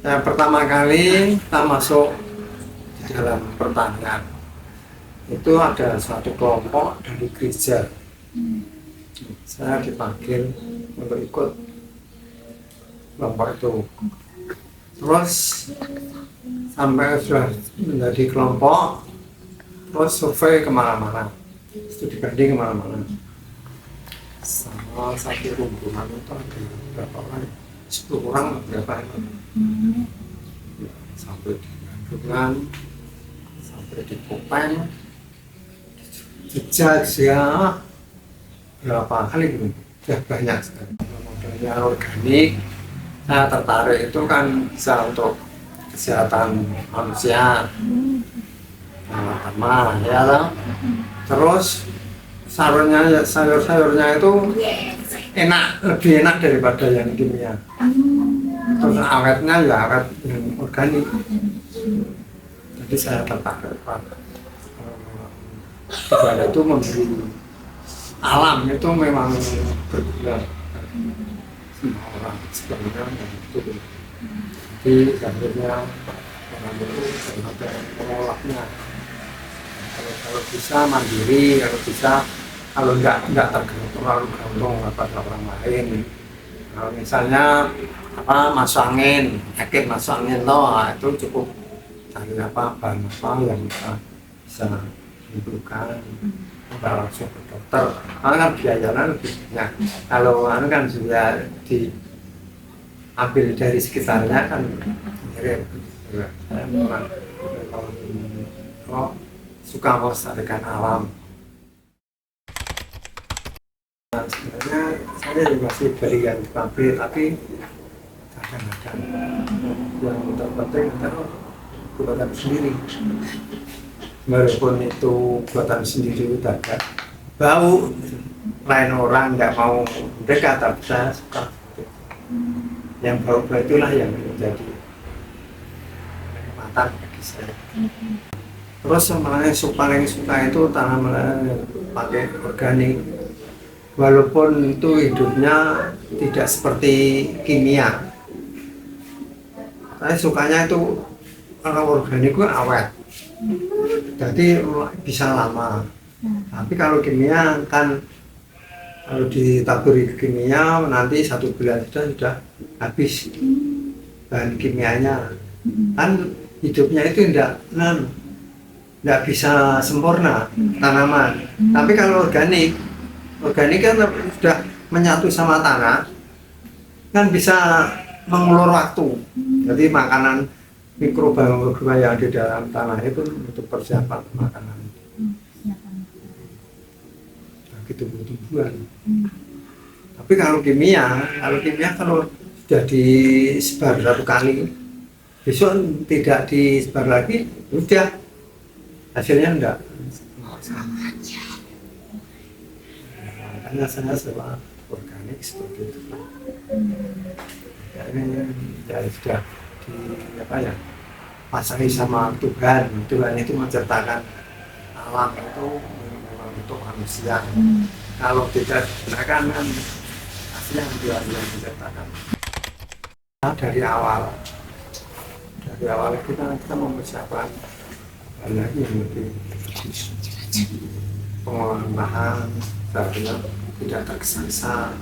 Yang pertama kali kita masuk di dalam pertanian itu ada suatu kelompok dari gereja. Saya dipanggil untuk ikut kelompok itu. Terus sampai sudah menjadi kelompok, terus survei kemana-mana, studi banding kemana-mana. Sama satu rombongan itu ada berapa orang? 10 orang berapa itu? Sampai di Bandungan, sampai di Kopeng, Jogja, berapa kali gitu, ya banyak sekali. Modalnya organik, saya tertarik itu kan bisa untuk kesehatan manusia, pertama ya lah. Terus sayur-sayurnya itu enak, lebih enak daripada yang kimia. Terus awetnya ya awet yang organik. Jadi saya tertarik pada itu memberi alam itu memang berguna semua orang sebenarnya itu. Jadi akhirnya orang itu ada mengolahnya. Kalau bisa mandiri, kalau bisa kalau enggak terlalu gantung pada orang lain. Kalau misalnya masuk angin, yakin masuk angin itu cukup cari bahan yang bisa menimbulkan, langsung ke dokter. Karena kan biayanya lebih banyak. Kalau kan sudah diambil dari sekitarnya kan mirip. Saya memang suka melestarikan alam. Sebenarnya saya masih beli yang di pabrik, tapi kadang-kadang yang terpenting adalah buatan sendiri. Walaupun itu buatan sendiri udah agak bau, lain orang nggak mau dekat, tapi saya suka. Yang bau-bau itulah yang menjadi kenikmatan bagi saya. Terus yang paling suka itu tanaman pakai organik. Walaupun itu hidupnya tidak seperti kimia, saya sukanya itu kalau organik itu awet, jadi bisa lama. Tapi kalau kimia kan kalau ditaburi kimia nanti 1 bulan sudah habis bahan kimianya. Kan hidupnya itu tidak bisa sempurna tanaman. Tapi kalau organik kan sudah menyatu sama tanah, kan bisa mengulur waktu. Jadi makanan mikroba yang di dalam tanah itu untuk persiapan makanan. Nah, gitu tumbuhan. Tapi kalau kimia kalau sudah disebar 1 kali, besok tidak disebar lagi, udah hasilnya enggak. Makanya saya sewa organik seperti itu. Ya, ini ya sudah pasangi sama Tuhan itu menciptakan alam itu memang untuk manusia. Kalau tidak digunakan kan hasilnya Tuhan yang menciptakan. Dari awal kita mempersiapkan lagi yang lebih pengolahan lahan seharusnya tidak tergesa-gesa.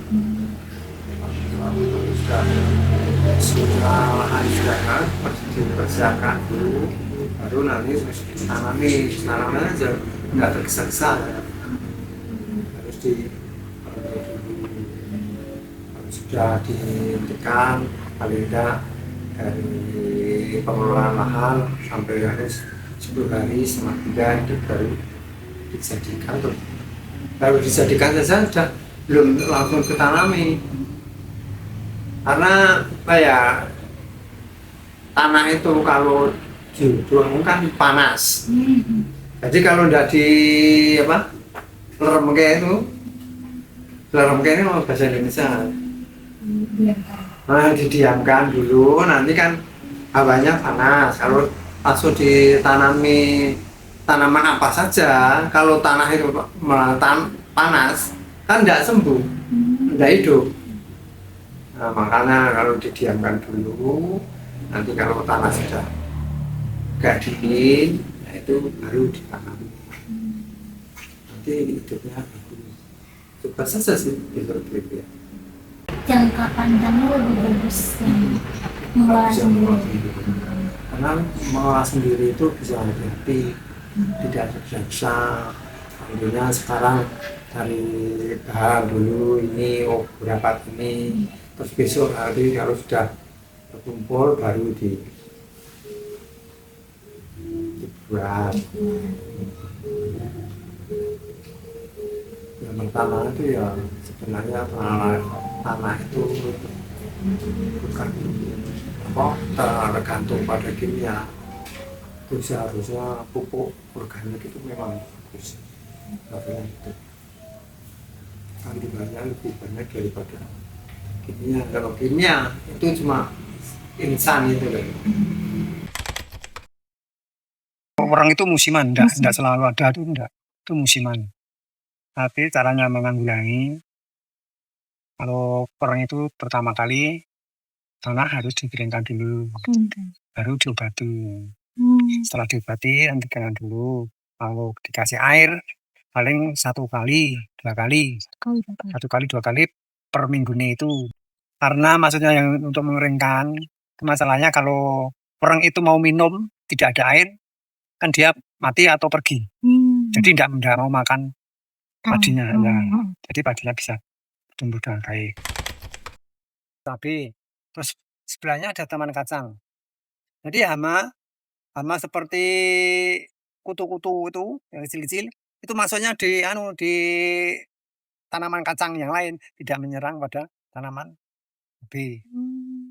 Sudah lahan sudah dipersiapkan dulu, baru nanti tanamnya aja nggak tergesa-gesa. Harus sudah dihentikan paling tidak dari pengelolaan lahan sampai harus 10 hari sama 3 itu baru dijadikan. Baru dijadikan saja sudah belum langsung ditanami, karena tanah itu kalau dibuang kan panas. Jadi kalau tidak leremke ini mau bahasa Indonesia. Nah, didiamkan dulu, nanti kan hawanya panas. Kalau langsung ditanami tanaman apa saja, kalau tanah itu panas kan tidak sembuh, tidak hidup. Nah, makanya kalau didiamkan dulu, nanti kalau tanah sudah agak dingin, nah itu baru ditanam. Nanti hidupnya bagus. Coba saja sih seperti itu ya. Jangka panjangnya lebih bagus yang mengolah sendiri. Karena mengolah sendiri itu bisa hati-hati, tidak terbiasa. Intinya sekarang cari bahan dulu ini, oh berapa ini, terus besok hari kalau sudah terkumpul baru dibuat. Yang pertama itu ya sebenarnya tanah itu bukan apa tergantung pada kimia, itu seharusnya pupuk organik itu memang bagus karena itu kandungannya lebih banyak daripada kimia. Kalau kimia itu cuma insan itu loh. Orang itu musiman, enggak selalu ada itu enggak, itu musiman. Tapi caranya menanggulangi, kalau orang itu pertama kali tanah harus dikeringkan dulu, baru diobati. Setelah diobati, hentikan dulu. Kalau dikasih air, paling 1 kali, 2 kali, 1 kali 2 kali per minggunya itu. Karena maksudnya yang untuk mengeringkan, masalahnya kalau orang itu mau minum tidak ada air, kan dia mati atau pergi. Jadi tidak mau makan padinya, ya. Jadi padinya bisa tumbuh dengan baik. Tapi terus sebelahnya ada taman kacang. Jadi hama seperti kutu-kutu itu yang kecil-kecil itu masuknya di tanaman kacang yang lain, tidak menyerang pada tanaman B.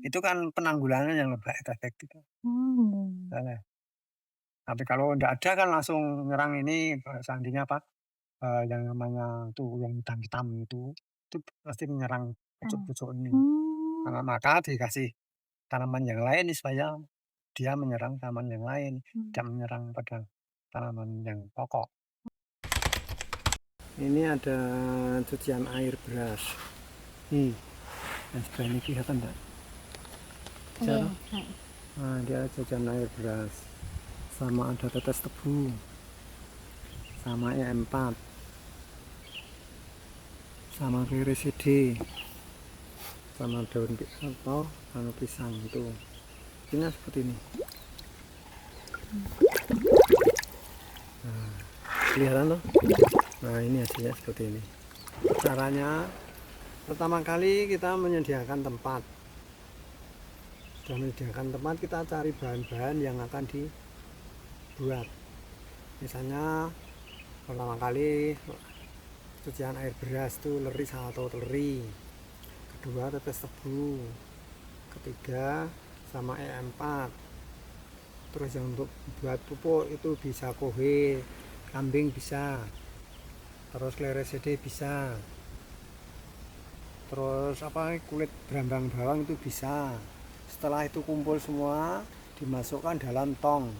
Itu kan penanggulangan yang lebih efektif. Tapi kalau tidak ada kan langsung nyerang ini, seandainya apa? Yang namanya tuh yang hitam-hitam itu pasti menyerang pucuk-pucuk ini. Karena maka dikasih tanaman yang lain supaya dia menyerang tanaman yang lain, tidak menyerang pada tanaman yang pokok. Ini ada cucian air beras. Yang sebelah ini kelihatan enggak? Nah, dia cucian air beras. Sama ada tetes tebu. Sama E4. Sama virisidi. Sama daun atau pisang itu. Ini seperti ini. Nah, kelihatan loh. Nah, ini hasilnya seperti ini. Caranya pertama kali kita menyediakan tempat. Sudah menyediakan tempat, kita cari bahan-bahan yang akan dibuat. Misalnya pertama kali cucian air beras itu leri 1 leri, kedua tetes tebu, ketiga sama E4. Terus yang untuk buat pupuk itu bisa kohe kambing bisa, terus kleresede bisa, terus apa kulit berambang bawang itu bisa. Setelah itu kumpul semua dimasukkan dalam tong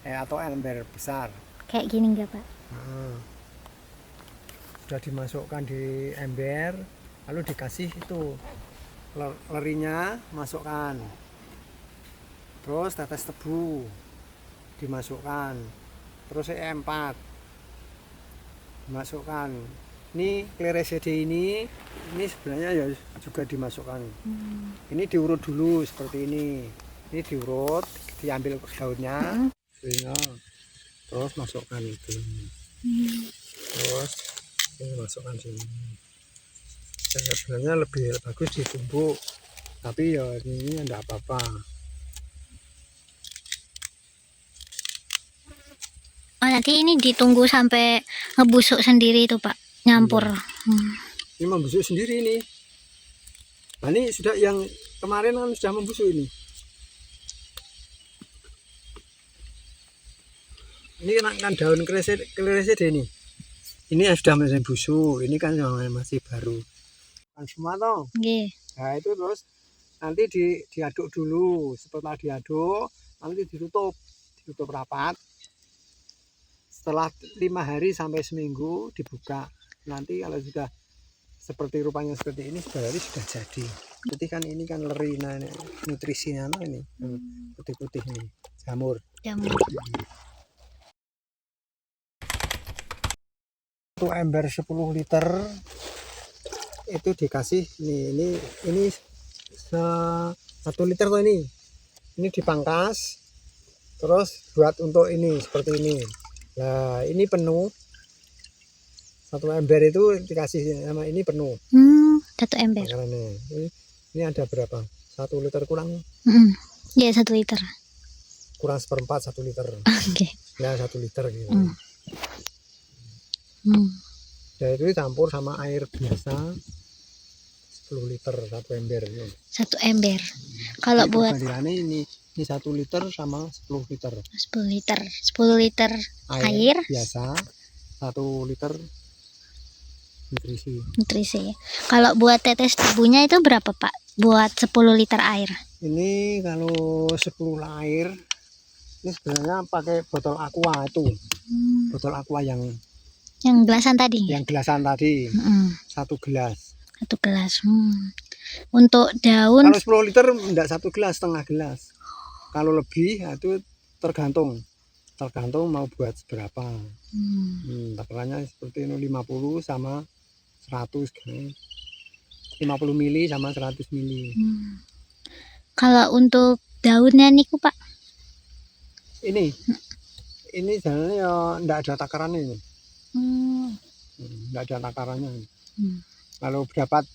atau ember besar kayak gini enggak Pak? Nah, sudah dimasukkan di ember, lalu dikasih itu lerinya masukkan, terus tetes tebu dimasukkan, terus E4 dimasukkan. Ini kleresede ini sebenarnya ya juga dimasukkan. Ini diurut dulu seperti ini. Ini diurut, diambil daunnya, terus masukkan itu. Terus ini masukkan sini. Sebenarnya lebih bagus ditumbuk, tapi ya ini enggak apa-apa. Oh, nanti ini ditunggu sampai ngebusuk sendiri itu Pak, nyampur. Ini membusuk sendiri ini. Nah, ini sudah yang kemarin kan sudah membusuk ini. Ini kan daun kleresede ini. Ini yang sudah masih busuk, ini kan masih baru. Kan semua toh. Nah, itu terus nanti diaduk dulu. Setelah diaduk, nanti ditutup rapat. setelah 5 hari sampai seminggu dibuka. Nanti kalau sudah seperti rupanya seperti ini berarti sudah jadi. Putih kan ini kan leri, nah nutrisinya ini putih-putih ini jamur. Satu ember 10 liter itu dikasih ini 1 liter tuh ini dipangkas terus buat untuk ini seperti ini. Nah ini penuh, 1 ember itu dikasih sama ini penuh. 1 ember. Ini ada berapa? 1 liter kurang? Ya 1 liter. Kurang 1/4 1 liter. Oke. Nah 1 liter gitu. Dan itu dicampur sama air biasa 10 liter 1 ember. 1 ember. Kalau buat ini 1 liter sama 10 liter. 10 liter. 10 liter air biasa, 1 liter nutrisi. Kalau buat tetes debunya itu berapa Pak? Buat 10 liter air. Ini kalau 10 air ini sebenarnya pakai botol aqua itu. Botol aqua yang gelasan tadi. Yang gelasan tadi. 1 gelas. 1 gelas. Untuk daun kalau 10 liter enggak 1 gelas, setengah gelas. Kalau lebih itu tergantung mau buat berapa. Takarannya seperti ini 50 sama 100 50 mili sama 100 mili. Kalau untuk daunnya niku Pak? Ini jalannya ya enggak ada takarannya ini. Enggak ada takarannya. Kalau dapat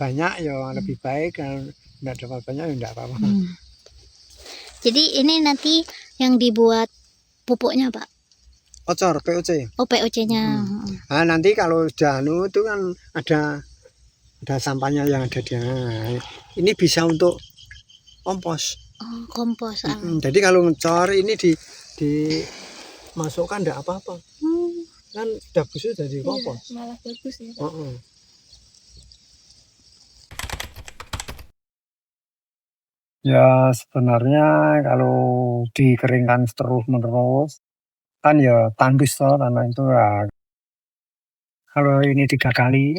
banyak ya lebih baik, kalau enggak dapat banyak ya enggak apa-apa. Jadi ini nanti yang dibuat pupuknya Pak? Ocor, POC. Oh POC-nya. Nah, nanti kalau udah itu kan ada sampahnya yang ada di ini bisa untuk kompos. Oh, kompos. Jadi kalau ngecor ini dimasukkan enggak apa-apa. Kan sudah busuk jadi kompos. Malah bagus ya. Ya sebenarnya kalau dikeringkan terus-menerus kan ya tandus toh tanah itu ya. Kalau ini 3 kali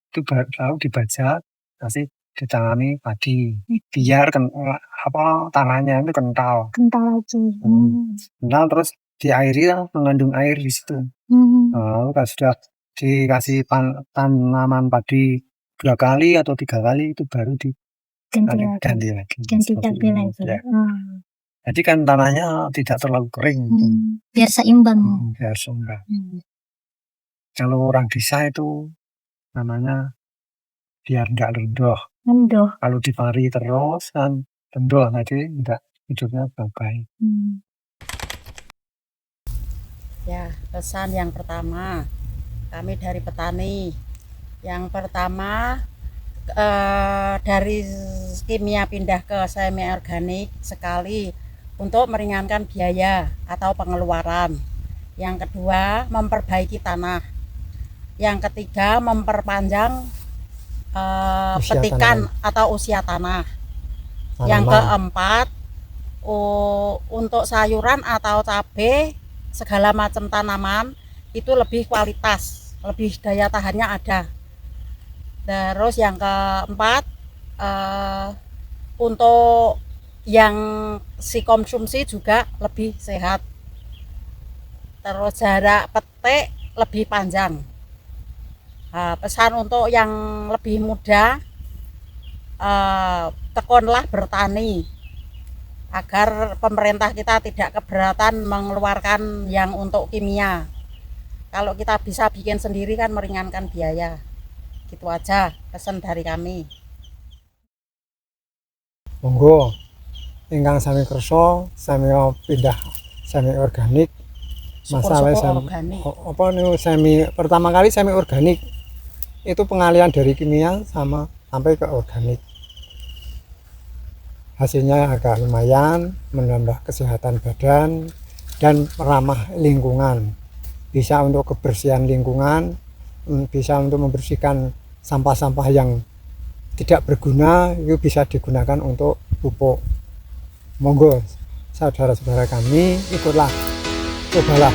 itu baru dibajak, kasih ditangani padi biar tanahnya itu kental lagi. Kental terus diairi mengandung air di situ. Nah, kalau sudah dikasih tanaman padi 2 kali atau 3 kali itu baru ganti lagi. Ya. Jadi kan tanahnya tidak terlalu kering. Biar seimbang. Biar seimbang. Kalau orang desa itu namanya biar enggak lendoh. Kalau dipari terus kan lendoh, nanti enggak hidupnya baik. Ya, pesan yang pertama kami dari petani. Yang pertama dari kimia pindah ke semi organik sekali untuk meringankan biaya atau pengeluaran. Yang kedua, memperbaiki tanah. Yang ketiga, memperpanjang petikan atau usia tanah. Yang keempat, untuk sayuran atau cabai segala macam tanaman itu lebih kualitas, lebih daya tahannya ada. Terus yang keempat, untuk yang si konsumsi juga lebih sehat. Terus jarak petik lebih panjang. Pesan untuk yang lebih muda, tekunlah bertani agar pemerintah kita tidak keberatan mengeluarkan yang untuk kimia. Kalau kita bisa bikin sendiri kan meringankan biaya. Gitu aja pesan dari kami. Monggo ingkang sami kersa sami pindah semi organik. Masalah pertama kali semi organik itu pengalian dari kimia sampai ke organik. Hasilnya agak lumayan, menambah kesehatan badan dan ramah lingkungan. Bisa untuk kebersihan lingkungan, bisa untuk membersihkan sampah-sampah yang tidak berguna, itu bisa digunakan untuk pupuk. Monggo saudara-saudara kami, ikutlah, cobalah